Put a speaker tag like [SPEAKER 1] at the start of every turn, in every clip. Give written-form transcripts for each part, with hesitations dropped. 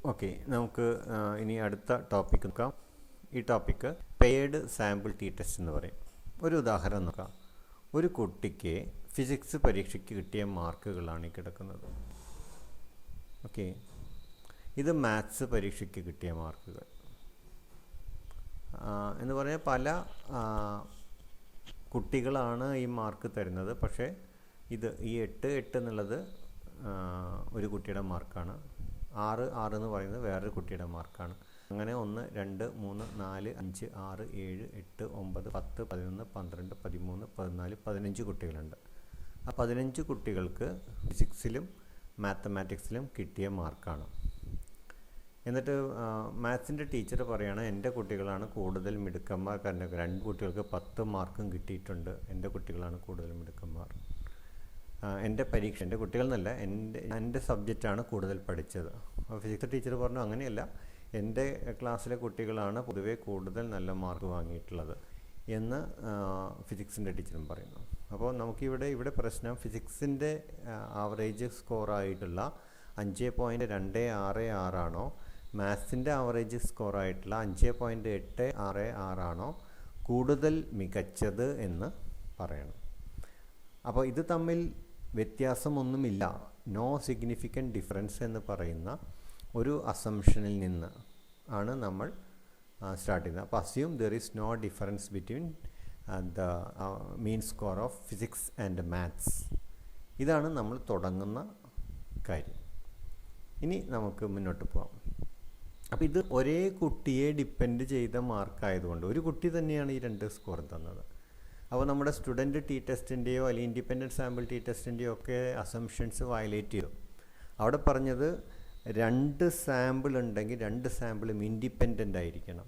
[SPEAKER 1] Okay, നമുക്ക് ഇനി അടുത്ത ടോപ്പിക് നോക്കാം. ഈ topic paid sample T test എന്ന് പറയും. ഒരു ഉദാഹരണം നോക്കാം. ഒരു കുട്ടിക്ക് ഫിസിക്സ് പരീക്ഷയ്ക്ക് കിട്ടിയ മാർക്കുകളാണ് ഈ കിടക്കുന്നത്. ഓക്കെ, ഇത് മാത്സ് പരീക്ഷയ്ക്ക് കിട്ടിയ മാർക്കുകൾ എന്ന് പറഞ്ഞാൽ പല കുട്ടികളാണ് ഈ മാർക്ക് തരുന്നത്. പക്ഷേ ഈ 8 എന്നുള്ളത് ഒരു കുട്ടിയുടെ മാർക്കാണ്. 6 എന്ന് പറയുന്നത് വേറൊരു കുട്ടിയുടെ മാർക്കാണ്. അങ്ങനെ 1, 2, 3, 4, 5, 6, 7, 8, 9, 10, 11, 12, 13, 14, 15 കുട്ടികളുണ്ട്. ആ 15 കുട്ടികൾക്ക് ഫിസിക്സിലും മാത്തമാറ്റിക്സിലും കിട്ടിയ മാർക്കാണ്. എന്നിട്ട് മാത്സിൻ്റെ ടീച്ചർ പറയുകയാണ്, എൻ്റെ കുട്ടികളാണ് കൂടുതൽ മിടുക്കന്മാർ, കാരണം 2 കുട്ടികൾക്ക് 10 മാർക്കും കിട്ടിയിട്ടുണ്ട്, എൻ്റെ കുട്ടികളാണ് കൂടുതൽ മിടുക്കന്മാർ. എൻ്റെ കുട്ടികൾ എന്നല്ല, എൻ്റെ സബ്ജക്റ്റാണ് കൂടുതൽ പഠിച്ചത്. അപ്പോൾ ഫിസിക്സ് ടീച്ചർ പറഞ്ഞു, അങ്ങനെയല്ല, എൻ്റെ ക്ലാസ്സിലെ കുട്ടികളാണ് പൊതുവേ കൂടുതൽ നല്ല മാർക്ക് വാങ്ങിയിട്ടുള്ളത് എന്ന് ഫിസിക്സിൻ്റെ ടീച്ചറും പറയുന്നു. അപ്പോൾ നമുക്കിവിടെ പ്രശ്നം ഫിസിക്സിൻ്റെ ആവറേജ് സ്കോറായിട്ടുള്ള 5.266 ആണോ, മാത്സിൻ്റെ ആവറേജ് സ്കോറായിട്ടുള്ള 5.866 ആണോ കൂടുതൽ മികച്ചത് എന്ന് പറയണം. അപ്പോൾ ഇത് തമ്മിൽ വ്യത്യാസമൊന്നുമില്ല, നോ സിഗ്നിഫിക്കൻറ്റ് ഡിഫറൻസ് എന്ന് പറയുന്ന ഒരു അസംഷനിൽ നിന്ന് ആണ് നമ്മൾ സ്റ്റാർട്ട് ചെയ്യുന്നത്. അപ്പോൾ assume there is no difference between the mean score of physics and maths. ഇതാണ് നമ്മൾ തുടങ്ങുന്ന കാര്യം. ഇനി നമുക്ക് മുന്നോട്ട് പോകാം. അപ്പോൾ ഇത് ഒരേ കുട്ടിയെ ഡിപ്പെൻഡ് ചെയ്ത മാർക്കായതുകൊണ്ട് ഒരു കുട്ടി തന്നെയാണ് ഈ 2 സ്കോറും തന്നത്. അപ്പോൾ നമ്മുടെ സ്റ്റുഡൻറ്റ് ടി ടെസ്റ്റിൻ്റെയോ അല്ലെങ്കിൽ ഇൻഡിപെൻഡൻറ്റ് സാമ്പിൾ ടി ടെസ്റ്റിൻ്റെയോ ഒക്കെ അസംഷൻസ് വയലേറ്റ് ചെയ്തു. അവിടെ പറഞ്ഞത് 2 സാമ്പിൾ ഉണ്ടെങ്കിൽ 2 സാമ്പിളും ഇൻഡിപെൻഡൻ്റ് ആയിരിക്കണം.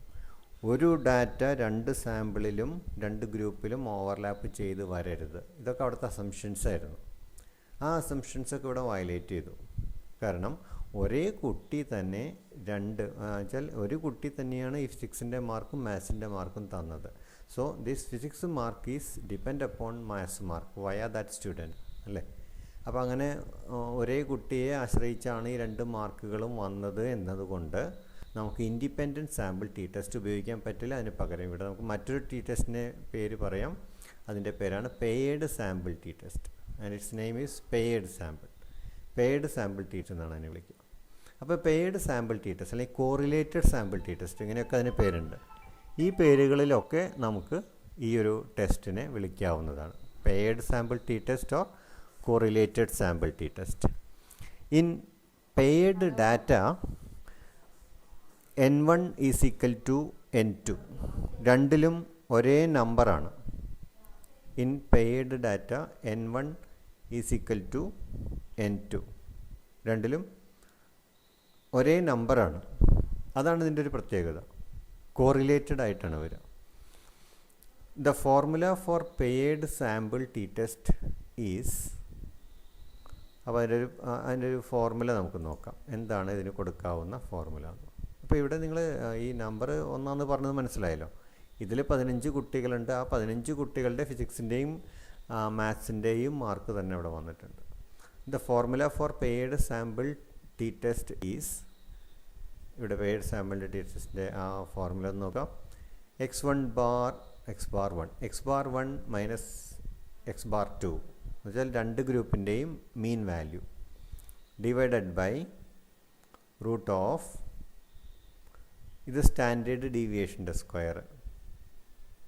[SPEAKER 1] ഒരു ഡാറ്റ 2 സാമ്പിളിലും 2 ഗ്രൂപ്പിലും ഓവർലാപ്പ് ചെയ്ത് വരരുത്. ഇതൊക്കെ അവിടുത്തെ അസംഷൻസ് ആയിരുന്നു. ആ അസംഷൻസൊക്കെ ഇവിടെ വയലേറ്റ് ചെയ്തു. കാരണം ഒരേ കുട്ടി തന്നെ വെച്ചാൽ ഒരു കുട്ടി തന്നെയാണ് ഈ ഫിസിക്സിൻ്റെ മാർക്കും മാത്സിൻ്റെ മാർക്കും തന്നത്. So this physics mark is depend upon maths mark വയ ദാറ്റ് സ്റ്റുഡൻറ്റ്, അല്ലേ? അപ്പോൾ അങ്ങനെ ഒരേ കുട്ടിയെ ആശ്രയിച്ചാണ് ഈ 2 മാർക്കുകളും വന്നത് എന്നതുകൊണ്ട് നമുക്ക് ഇൻഡിപെൻഡൻറ്റ് സാമ്പിൾ ടി ടെസ്റ്റ് ഉപയോഗിക്കാൻ പറ്റില്ല. അതിന് പകരം ഇവിടെ നമുക്ക് മറ്റൊരു ടി ടെസ്റ്റിൻ്റെ പേര് പറയാം. അതിൻ്റെ പേരാണ് paid sample T test, and it's name is paid sample T test എന്നാണ് അതിനെ വിളിക്കുക. അപ്പോൾ പെയ്ഡ് സാമ്പിൾ ടി ടെസ്റ്റ് അല്ലെങ്കിൽ കോറിലേറ്റഡ് സാമ്പിൾ ടി ടെസ്റ്റ്, ഇങ്ങനെയൊക്കെ അതിന് പേരുണ്ട്. ഈ പേരുകളിലൊക്കെ നമുക്ക് ഈ ഒരു ടെസ്റ്റിനെ വിളിക്കാവുന്നതാണ്. Paired sample T test or correlated sample T test. In paired data n1 is equal to n2, രണ്ടിലും ഒരേ നമ്പറാണ്. In paired data n1 is equal to n2, രണ്ടിലും ഒരേ നമ്പറാണ്. അതാണ് ഇതിൻ്റെ ഒരു പ്രത്യേകത. കോറിലേറ്റഡ് ആയിട്ടാണ് വരിക. The formula for paired sample T test is, അപ്പോൾ അതിൻ്റെ ഒരു ഫോർമുല നമുക്ക് നോക്കാം. എന്താണ് ഇതിന് കൊടുക്കാവുന്ന ഫോർമുല? അപ്പോൾ ഇവിടെ നിങ്ങൾ ഈ നമ്പർ 1 പറഞ്ഞത് മനസ്സിലായല്ലോ. ഇതിൽ 15 കുട്ടികളുണ്ട്. ആ 15 കുട്ടികളുടെ ഫിസിക്സിൻ്റെയും മാത്സിൻ്റെയും മാർക്ക് തന്നെ ഇവിടെ വന്നിട്ടുണ്ട്. The formula for paired sample T test is, ഇവിടെ പെയ്ഡ് സാമ്പിൾ ടി ടെസ്റ്റിൻ്റെ ആ ഫോർമുല നോക്കാം. x1 bar x1 minus x2 എന്ന് വെച്ചാൽ 2 ഗ്രൂപ്പിൻ്റെയും mean value divided by root of, ഇത് സ്റ്റാൻഡേർഡ് ഡീവിയേഷൻ്റെ സ്ക്വയർ,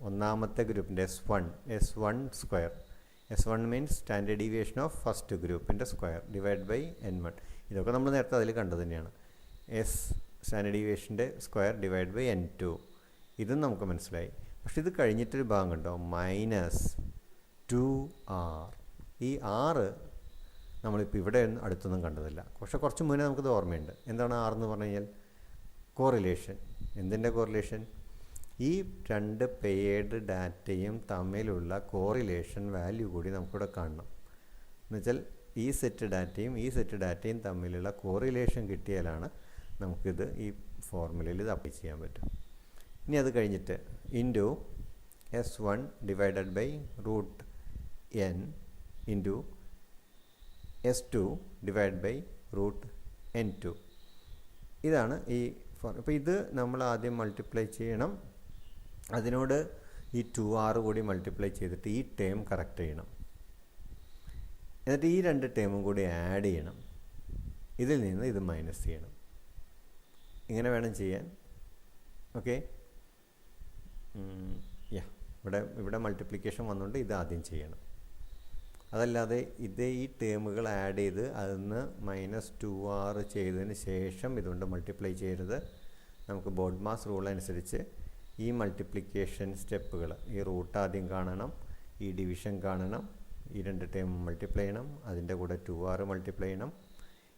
[SPEAKER 1] ഒന്നാമത്തെ ഗ്രൂപ്പിൻ്റെ S1 square. S1 means standard deviation of first ഗ്രൂപ്പിൻ്റെ സ്ക്വയർ ഡിവൈഡ് ബൈ n1. ഇതൊക്കെ നമ്മൾ നേരത്തെ അതിൽ കണ്ടത് തന്നെയാണ്. സ്റ്റാൻഡേർഡ് ഡീവിയേഷൻ്റെ സ്ക്വയർ ഡിവൈഡ് ബൈ n2, ഇതും നമുക്ക് മനസ്സിലായി. പക്ഷെ ഇത് കഴിഞ്ഞിട്ടൊരു ഭാഗം കണ്ടോ, -2r. ഈ 6 നമ്മളിപ്പോൾ ഇവിടെ അടുത്തൊന്നും കണ്ടതില്ല, പക്ഷെ കുറച്ച് മുന്നേ നമുക്കിത് ഓർമ്മയുണ്ട്. എന്താണ് 6 എന്ന് പറഞ്ഞു കഴിഞ്ഞാൽ? കോറിലേഷൻ. എന്തിൻ്റെ കോറിലേഷൻ? ഈ 2 പെയ്ഡ് ഡാറ്റയും തമ്മിലുള്ള കോറിലേഷൻ വാല്യൂ കൂടി നമുക്കിവിടെ കാണണം. എന്നുവെച്ചാൽ ഈ സെറ്റ് ഡാറ്റയും തമ്മിലുള്ള കോറിലേഷൻ കിട്ടിയാലാണ് നമുക്കിത് ഈ ഫോർമുലയിൽ ഇത് അപ്ലൈ ചെയ്യാൻ പറ്റും. ഇനി അത് കഴിഞ്ഞിട്ട് into S1 divided by root n into S2 divide by root n2. ഇതാണ് ഈ ഫോർ. അപ്പോൾ ഇത് നമ്മൾ ആദ്യം മൾട്ടിപ്ലൈ ചെയ്യണം, അതിനോട് ഈ 2r കൂടി മൾട്ടിപ്ലൈ ചെയ്തിട്ട് ഈ ടേം കറക്റ്റ് ചെയ്യണം, എന്നിട്ട് ഈ രണ്ട് ടേമും കൂടി ആഡ് ചെയ്യണം, ഇതിൽ നിന്ന് ഇത് മൈനസ് ചെയ്യണം. ഇങ്ങനെ വേണം ചെയ്യാൻ. ഓക്കെ, ഇവിടെ മൾട്ടിപ്ലിക്കേഷൻ വന്നുകൊണ്ട് ഇത് ആദ്യം ചെയ്യണം. അതല്ലാതെ ഈ ടേമുകൾ ആഡ് ചെയ്ത് അതിന്ന് -2r ചെയ്തതിന് ശേഷം ഇതുകൊണ്ട് മൾട്ടിപ്ലൈ ചെയ്യരുത്. നമുക്ക് ബോഡ് മാസ് റൂൾ അനുസരിച്ച് ഈ മൾട്ടിപ്ലിക്കേഷൻ സ്റ്റെപ്പുകൾ, ഈ റൂട്ട് ആദ്യം കാണണം, ഈ ഡിവിഷൻ കാണണം, ഈ രണ്ട് ടേം മൾട്ടിപ്ലൈ ചെയ്യണം, അതിൻ്റെ കൂടെ 2r മൾട്ടിപ്ലൈ ചെയ്യണം,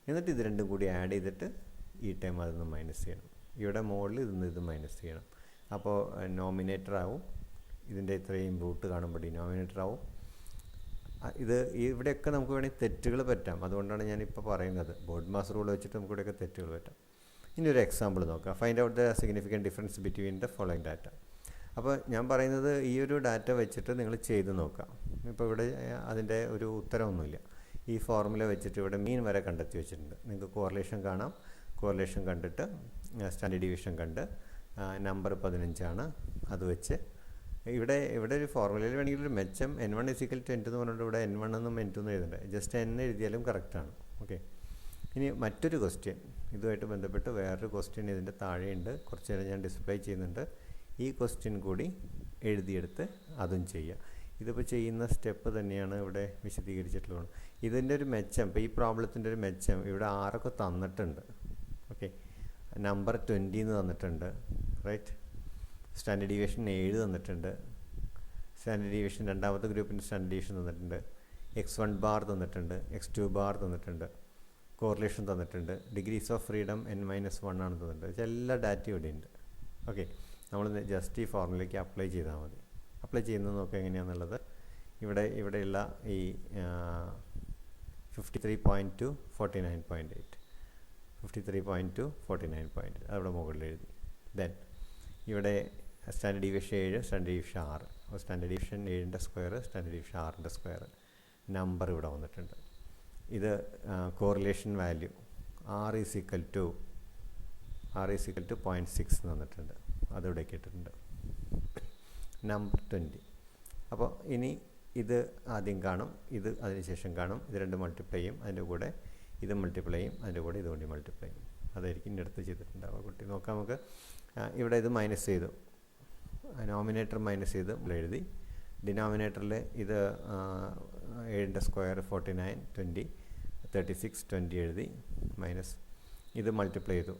[SPEAKER 1] എന്നിട്ട് ഇത് രണ്ടും കൂടി ആഡ് ചെയ്തിട്ട് ഈ ടേം അതിൽ നിന്ന് മൈനസ് ചെയ്യണം. ഇവിടെ മുകളിൽ ഇത് മൈനസ് ചെയ്യണം. അപ്പോൾ നോമിനേറ്റർ ആവും, ഇതിൻ്റെ ഇത്രയും റൂട്ട് കാണുമ്പോൾ ഡിനോമിനേറ്റർ ആവും. ഇത് ഇവിടെയൊക്കെ നമുക്ക് വേണമെങ്കിൽ തെറ്റുകൾ പറ്റാം, അതുകൊണ്ടാണ് ഞാനിപ്പോൾ പറയുന്നത്. ബോഡ് മാസ് റൂൾ വെച്ചിട്ട് നമുക്ക് ഇവിടെയൊക്കെ തെറ്റുകൾ പറ്റാം. ഇനി ഒരു എക്സാമ്പിൾ നോക്കാം. Find out the significant difference between the following data. അപ്പോൾ ഞാൻ പറയുന്നത് ഈ ഒരു ഡാറ്റ വെച്ചിട്ട് നിങ്ങൾ ചെയ്ത് നോക്കാം. ഇപ്പോൾ ഇവിടെ അതിൻ്റെ ഒരു ഉത്തരമൊന്നുമില്ല. ഈ ഫോർമുല വെച്ചിട്ട് ഇവിടെ മീൻ വരെ കണ്ടെത്തി വെച്ചിട്ടുണ്ട്. നിങ്ങൾക്ക് കോറിലേഷൻ കാണാം. കോറിലേഷൻ കണ്ടിട്ട് സ്റ്റാൻഡേർഡ് ഡീവിയേഷൻ കണ്ട് നമ്പർ 15 അത് വെച്ച് ഇവിടെ ഒരു ഫോർമുലയിൽ വേണമെങ്കിൽ ഒരു മെച്ചം n1 = n2 എന്ന് പറഞ്ഞിട്ട് ഇവിടെ n1 എന്നും n2 എന്നും എഴുതണ്ടേ, ജസ്റ്റ് n എഴുതിയാലും കറക്റ്റാണ്. ഓക്കെ, ഇനി മറ്റൊരു ക്വസ്റ്റ്യൻ, ഇതുമായിട്ട് ബന്ധപ്പെട്ട് വേറൊരു ക്വസ്റ്റ്യൻ ഇതിൻ്റെ താഴെയുണ്ട്, കുറച്ച് നേരം ഞാൻ ഡിസ്പ്ലേ ചെയ്യുന്നുണ്ട്. ഈ ക്വസ്റ്റ്യൻ കൂടി എഴുതിയെടുത്ത് അതും ചെയ്യുക. ഇതിപ്പോൾ ചെയ്യുന്ന സ്റ്റെപ്പ് തന്നെയാണ് ഇവിടെ വിശദീകരിച്ചിട്ടുള്ളത്. ഇതിൻ്റെ ഒരു മെച്ചം, ഇപ്പോൾ ഈ പ്രോബ്ലത്തിൻ്റെ ഒരു മെച്ചം, ഇവിടെ 6 തന്നിട്ടുണ്ട്. ഓക്കെ, നമ്പർ 20 എന്ന് തന്നിട്ടുണ്ട്, റൈറ്റ്. സ്റ്റാൻഡേർഡ് ഡീവിയേഷൻ 7 തന്നിട്ടുണ്ട്. സ്റ്റാൻഡേർഡ് ഡീവിയേഷൻ രണ്ടാമത്തെ ഗ്രൂപ്പിൻ്റെ സ്റ്റാൻഡേർഡ് ഡീവിയേഷൻ തന്നിട്ടുണ്ട്. x1 ബാർ തന്നിട്ടുണ്ട്, x2 ബാർ തന്നിട്ടുണ്ട്, കോറിലേഷൻ തന്നിട്ടുണ്ട്, ഡിഗ്രീസ് ഓഫ് ഫ്രീഡം n-1 ആണ് തന്നിട്ടുണ്ട്. എല്ലാ ഡാറ്റയും ഇവിടെ ഉണ്ട്. ഓക്കെ, നമ്മൾ ജസ്റ്റ് ഈ ഫോർമുലയ്ക്ക് അപ്ലൈ ചെയ്താൽ മതി. അപ്ലൈ ചെയ്യുന്നത് നോക്കുക എങ്ങനെയാണെന്നുള്ളത്. ഇവിടെയുള്ള ഈ 53.2 49.8 53.2 49.8 അവിടെ മുകളിൽ എഴുതി. ദെൻ ഇവിടെ സ്റ്റാൻഡേർഡ് ഡീവിയേഷൻ 7, സ്റ്റാൻഡേർഡ് ഡീവിയേഷൻ 6. അപ്പോൾ സ്റ്റാൻഡേർഡ് ഡീവിയേഷൻ 7ൻ്റെ സ്ക്വയർ, സ്റ്റാൻഡേർഡ് ഡീവിയേഷൻ 6ൻ്റെ സ്ക്വയർ, നമ്പർ ഇവിടെ വന്നിട്ടുണ്ട്. ഇത് കോറിലേഷൻ വാല്യൂ r = 0.6 തന്നിട്ടുണ്ട്, അതിവിടെ ഇട്ടിട്ടുണ്ട്. നമ്പർ 20. അപ്പോൾ ഇനി ഇത് ആദ്യം കാണും, ഇത് അതിനുശേഷം കാണും, ഇത് രണ്ട് മൾട്ടിപ്ലൈ ചെയ്യും, അതിൻ്റെ കൂടെ ഇത് മൾട്ടിപ്ലൈ ചെയ്യും, അതിൻ്റെ കൂടെ ഇതുകൊണ്ട് മൾട്ടിപ്ലൈ ചെയ്യും. അതായിരിക്കും ഇൻ്റെ അടുത്ത് ചെയ്തിട്ടുണ്ടാവുക. കുട്ടി നോക്കാം നമുക്ക്. ഇവിടെ ഇത് മൈനസ് ചെയ്തു, നോമിനേറ്റർ മൈനസ് ചെയ്ത് ഇവിടെ എഴുതി. ഡിനോമിനേറ്ററിൽ ഇത് 7ൻ്റെ സ്ക്വയർ 49 20 36 20 എഴുതി, മൈനസ് ഇത് മൾട്ടിപ്ലൈ ചെയ്തു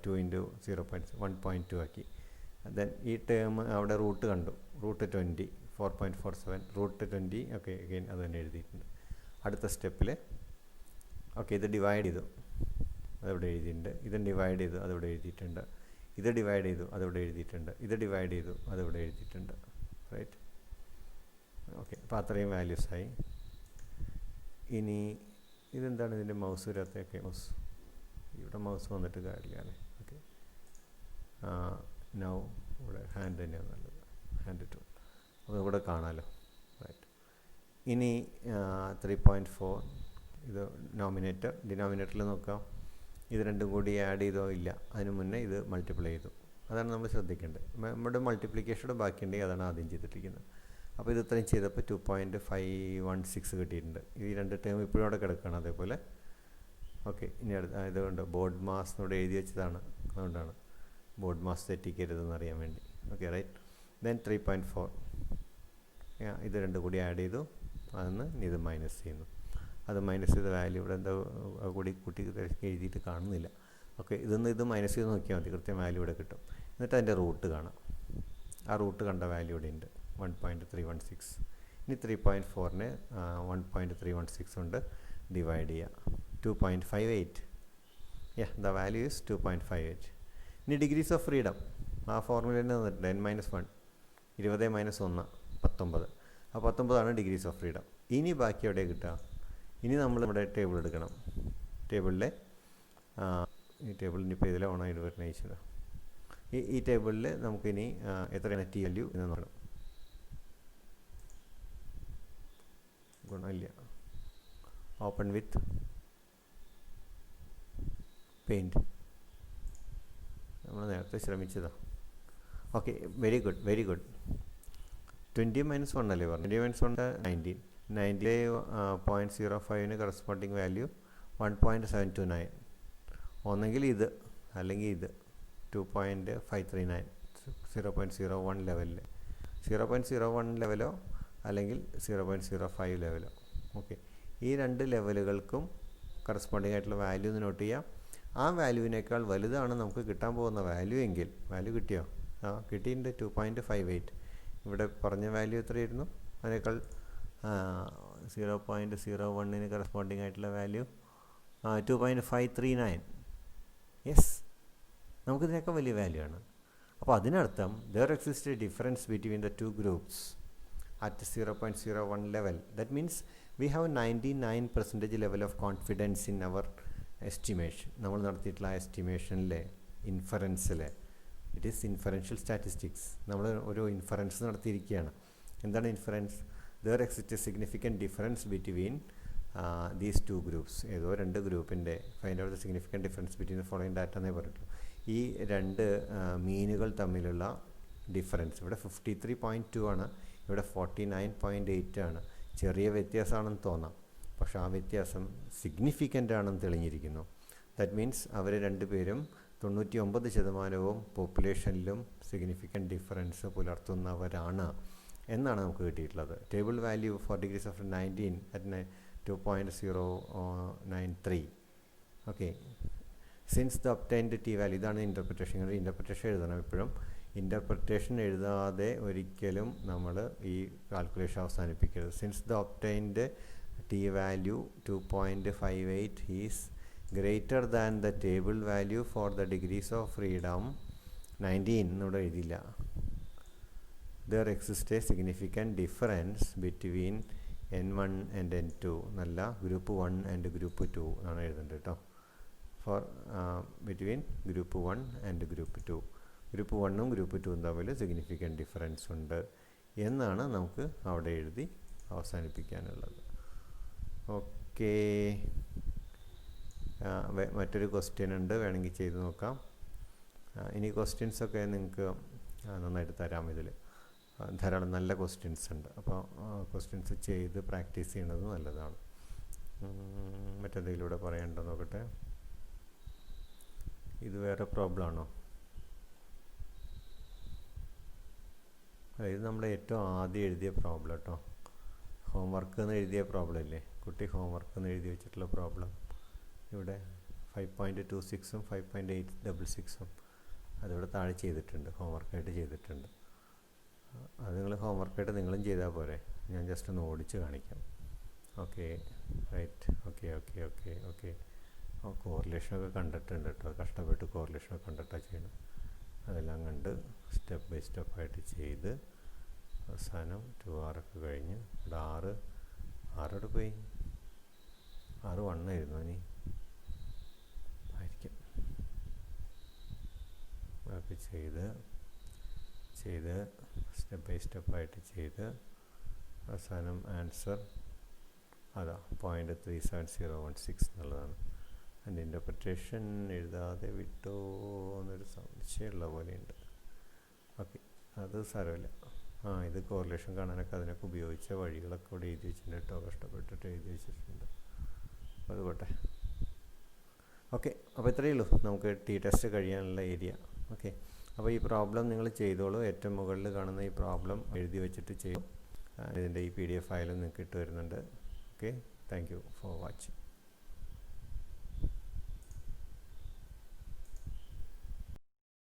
[SPEAKER 1] 2 × 0.1.2 ആക്കി. ദെൻ ഈ ടേം അവിടെ റൂട്ട് കണ്ടു, റൂട്ട് 20 4.47 റൂട്ട് 20. ഓക്കെ, അഗെയിൻ അത് തന്നെ എഴുതിയിട്ടുണ്ട്. അടുത്ത സ്റ്റെപ്പിൽ ഓക്കെ, ഇത് ഡിവൈഡ് ചെയ്തു, അതിവിടെ എഴുതിയിട്ടുണ്ട്. ഇത് ഡിവൈഡ് ചെയ്തു, അതിവിടെ എഴുതിയിട്ടുണ്ട്. ഇത് ഡിവൈഡ് ചെയ്തു, അതിവിടെ എഴുതിയിട്ടുണ്ട്. ഇത് ഡിവൈഡ് ചെയ്തു, അതിവിടെ എഴുതിയിട്ടുണ്ട്, റൈറ്റ്. ഓക്കെ, അപ്പോൾ അത്രയും വാല്യൂസായി. ഇനി ഇതെന്താണ് ഇതിൻ്റെ മൗസ് വരാത്തൊക്കെ? ഇവിടെ മൗസ് വന്നിട്ട് കാര്യമില്ല അല്ലേ? ഓക്കെ, നൗ ഇവിടെ ഹാൻഡ് തന്നെയാണ് നല്ലത്, ഹാൻഡ് ടൂൾ. അപ്പോൾ ഇവിടെ കാണാമല്ലോ, റൈറ്റ്. ഇനി 3.4 ഇത് നോമിനേറ്റർ. ഡിനോമിനേറ്ററിൽ നോക്കാം, ഇത് രണ്ടും കൂടി ആഡ് ചെയ്തോ ഇല്ല, അതിന് മുന്നേ ഇത് മൾട്ടിപ്ലൈ ചെയ്തു. അതാണ് നമ്മൾ ശ്രദ്ധിക്കേണ്ടത്. നമ്മുടെ മൾട്ടിപ്ലിക്കേഷയുടെ ബാക്കിയുണ്ടെങ്കിൽ അതാണ് ആദ്യം ചെയ്തിട്ടിരിക്കുന്നത്. അപ്പോൾ ഇത് ഇത്രയും ചെയ്തപ്പോൾ 2.516 കിട്ടിയിട്ടുണ്ട്. ഈ രണ്ട് ടേം ഇപ്പോഴും അവിടെ കിടക്കുകയാണ് അതേപോലെ. ഓക്കെ, ഇനി ഇതുകൊണ്ട് ബോഡ് മാസ് ഇവിടെ എഴുതി വെച്ചതാണ്, അതുകൊണ്ടാണ് ബോഡ് മാസ് തെറ്റിക്കരുതെന്ന് അറിയാൻ വേണ്ടി. Okay, right. ദെൻ 3.4 ഇത് രണ്ടും കൂടി ആഡ് ചെയ്തു, അതിന് ഇത് മൈനസ് ചെയ്യുന്നു. അത് മൈനസ് ചെയ്ത വാല്യൂ ഇവിടെ എന്താ കൂടി കൂട്ടി എഴുതിയിട്ട് കാണുന്നില്ല. ഓക്കെ, ഇത് മൈനസ് ചെയ്ത് നോക്കിയാൽ മതി, കൃത്യം വാല്യൂ ഇവിടെ കിട്ടും. എന്നിട്ട് അതിൻ്റെ റൂട്ട് കാണാം, ആ റൂട്ട് കണ്ട വാല്യൂ ഇവിടെ ഉണ്ട് 1.316. ഇനി 3.4നെ 1.316 കൊണ്ട് ഡിവൈഡ് ചെയ്യുക, 2.58. The value is 2.58. ഇനി ഡിഗ്രീസ് ഓഫ് ഫ്രീഡം ആ ഫോർമുല തന്നെ തന്നിട്ടുണ്ട്, n-1 20 - 1 19. ആ 19 ഡിഗ്രീസ് ഓഫ് ഫ്രീഡം. ഇനി ബാക്കി എവിടെ കിട്ടുക? ഇനി നമ്മൾ ഇവിടെ ടേബിൾ എടുക്കണം. ടേബിളിലെ ഈ ടേബിളിന് ഇപ്പോൾ ഇതിലെ ഓണായിട്ട് വരുന്ന ഈശ്വര ഈ ടേബിളിൽ നമുക്കിനി എത്രയാണ് ടി വാല്യൂ എന്ന് നോക്കണം. ഗുണമില്ല. Open with paint. നമ്മൾ നേരത്തെ ശ്രമിച്ചതാണ്. Okay, very good very good. 20 - 1 അല്ലേ പറഞ്ഞു? 20 - 1 19. 90 0.05 കറസ്പോണ്ടിങ് വാല്യൂ 1.729. ഒന്നെങ്കിൽ ഇത് അല്ലെങ്കിൽ ഇത് 2.539 0.01 ലെവലിൽ 0.01 ലെവലോ അല്ലെങ്കിൽ 0.05 ലെവലോ. ഓക്കെ, ഈ രണ്ട് ലെവലുകൾക്കും കറസ്പോണ്ടിങ് ആയിട്ടുള്ള വാല്യൂ ഒന്ന് നോട്ട് ചെയ്യാം. ആ വാല്യൂവിനേക്കാൾ വലുതാണ് നമുക്ക് കിട്ടാൻ പോകുന്ന വാല്യൂ എങ്കിൽ, വാല്യൂ കിട്ടിയോ? കിട്ടിയിട്ടുണ്ട് 2.58. ഇവിടെ പറഞ്ഞ വാല്യൂ എത്രയായിരുന്നു? അതിനേക്കാൾ 0.01 കറസ്പോണ്ടിങ് ആയിട്ടുള്ള വാല്യൂ 2.539. യെസ്, നമുക്കിതിനൊക്കെ വലിയ വാല്യൂ ആണ്. അപ്പോൾ അതിനർത്ഥം there exists a difference between the two groups at 0.01 level. That means we have 99% level of confidence in our estimation. നമ്മൾ നടത്തിയിട്ടുള്ള എസ്റ്റിമേഷനിലെ ഇൻഫറൻസിലെ, ഇറ്റ് ഈസ് ഇൻഫറൻഷ്യൽ സ്റ്റാറ്റിസ്റ്റിക്സ്. നമ്മൾ ഒരു ഇൻഫറൻസ് നടത്തിയിരിക്കുകയാണ്. എന്താണ് inference? there exists a significant difference between these two groups. ഏതോ രണ്ട് ഗ്രൂപ്പിൻ്റെ find out the significant difference between the following data എന്നേ പറഞ്ഞിട്ടുള്ളൂ. ഈ രണ്ട് മീനുകൾ തമ്മിലുള്ള ഡിഫറൻസ് ഇവിടെ 53.2 ആണ്, ഇവിടെ 49.8 ആണ്. ചെറിയ വ്യത്യാസമാണെന്ന് തോന്നാം, പക്ഷെ ആ വ്യത്യാസം സിഗ്നിഫിക്കൻ്റ് ആണെന്ന് തെളിഞ്ഞിരിക്കുന്നു. ദാറ്റ് മീൻസ് അവർ രണ്ടുപേരും 99% പോപ്പുലേഷനിലും സിഗ്നിഫിക്കൻറ്റ് ഡിഫറൻസ് പുലർത്തുന്നവരാണ് എന്നാണ് നമുക്ക് കിട്ടിയിട്ടുള്ളത്. Table value for degrees of 19 at 2.093. Okay, since the obtained T value, ഇതാണ് ഇൻ്റർപ്രിറ്റേഷൻ. ഇൻ്റർപ്രിറ്റേഷൻ എഴുതണം എപ്പോഴും. ഇൻ്റർപ്രിറ്റേഷൻ എഴുതാതെ ഒരിക്കലും നമ്മൾ ഈ കാൽക്കുലേഷൻ അവസാനിപ്പിക്കരുത്. Since the obtained T value 2.58 is greater than the table value for the degrees of freedom 19 എന്നിവിടെ എഴുതിയില്ല. there exists a significant difference between N1 and N2 എന്നല്ല, ഗ്രൂപ്പ് 1 ആൻഡ് ഗ്രൂപ്പ് 2 എന്നാണ് എഴുതേണ്ടത് കേട്ടോ. For between group 1 and group 2, group 1ഉം group 2ഉം തമ്മിൽ significant difference ഉണ്ട് എന്നാണ് നമുക്ക് അവിടെ എഴുതി അവസാനിപ്പിക്കാനുള്ളത്. ഓക്കെ, മറ്റൊരു ക്വസ്റ്റ്യൻ ഉണ്ട്, വേണമെങ്കിൽ ചെയ്ത് നോക്കാം. ഇനി ക്വസ്റ്റ്യൻസൊക്കെ നിങ്ങൾക്ക് നന്നായിട്ട് തരാം. ഇതിൽ ധാരാളം നല്ല ക്വസ്റ്റ്യൻസ് ഉണ്ട്. അപ്പോൾ ക്വസ്റ്റ്യൻസ് ചെയ്ത് പ്രാക്ടീസ് ചെയ്യുന്നത് നല്ലതാണ്. മറ്റെന്തെങ്കിലും ഇവിടെ പറയണ്ടോ നോക്കട്ടെ. ഇത് വേറെ പ്രോബ്ലം ആണോ? ഇത് നമ്മൾ ഏറ്റവും ആദ്യം എഴുതിയ പ്രോബ്ലം കേട്ടോ. ഹോംവർക്ക് എന്ന് എഴുതിയ പ്രോബ്ലം ഇല്ലേ, കുട്ടി ഹോംവർക്ക് എന്ന് എഴുതി വെച്ചിട്ടുള്ള പ്രോബ്ലം. ഇവിടെ 5.26ഉം 5.866ഉം അതിവിടെ താഴെ ചെയ്തിട്ടുണ്ട്, ഹോംവർക്കായിട്ട് ചെയ്തിട്ടുണ്ട്. അത് നിങ്ങൾ ഹോംവർക്കായിട്ട് നിങ്ങളും ചെയ്താൽ പോരെ, ഞാൻ ജസ്റ്റ് ഒന്ന് ഓടിച്ച് കാണിക്കാം. Okay, right. Okay okay okay okay കോറിലേഷനൊക്കെ കണ്ടിട്ടുണ്ട് കേട്ടോ. കഷ്ടപ്പെട്ട് കോറിലേഷനൊക്കെ കണ്ടിട്ടാണ് ചെയ്യണം. അതെല്ലാം കണ്ട് സ്റ്റെപ്പ് ബൈ സ്റ്റെപ്പായിട്ട് ചെയ്ത് അവസാനം 2R ഒക്കെ കഴിഞ്ഞ് ഇവിടെ 6 പോയി 6 1 ആയിരുന്നു ഇനി ആയിരിക്കും. അതൊക്കെ ചെയ്ത് സ്റ്റെപ്പ് ബൈ സ്റ്റെപ്പായിട്ട് ചെയ്ത് അവസാനം ആൻസർ അതാ 0.37016 എന്നുള്ളതാണ്. അതിൻ്റെ ഇൻ്റർപ്രിറ്റേഷൻ എഴുതാതെ വിട്ടോ എന്നൊരു സംശയമുള്ള പോലെയുണ്ട്. ഓക്കെ, അത് സാരമില്ല. ഇത് കോറിലേഷൻ കാണാനൊക്കെ അതിനൊക്കെ ഉപയോഗിച്ച വഴികളൊക്കെ ഇവിടെ എഴുതി വെച്ചിട്ടുണ്ട് കേട്ടോ, കഷ്ടപ്പെട്ടിട്ട് എഴുതി വെച്ചിട്ടുണ്ട്. അത് പോട്ടെ. ഓക്കെ, അപ്പോൾ ഇത്രയേ ഉള്ളൂ നമുക്ക് ടി ടെസ്റ്റ് കഴിയാനുള്ള ഏരിയ. ഓക്കെ, അപ്പോൾ ഈ പ്രോബ്ലം നിങ്ങൾ ചെയ്തോളൂ. ഏറ്റവും മുകളിൽ കാണുന്ന ഈ പ്രോബ്ലം എഴുതി വെച്ചിട്ട് ചെയ്യും. ഇതിൻ്റെ ഈ PDF ഫയലും നിങ്ങൾക്ക് ഇട്ട് വരുന്നുണ്ട്. Okay, thank you for watching.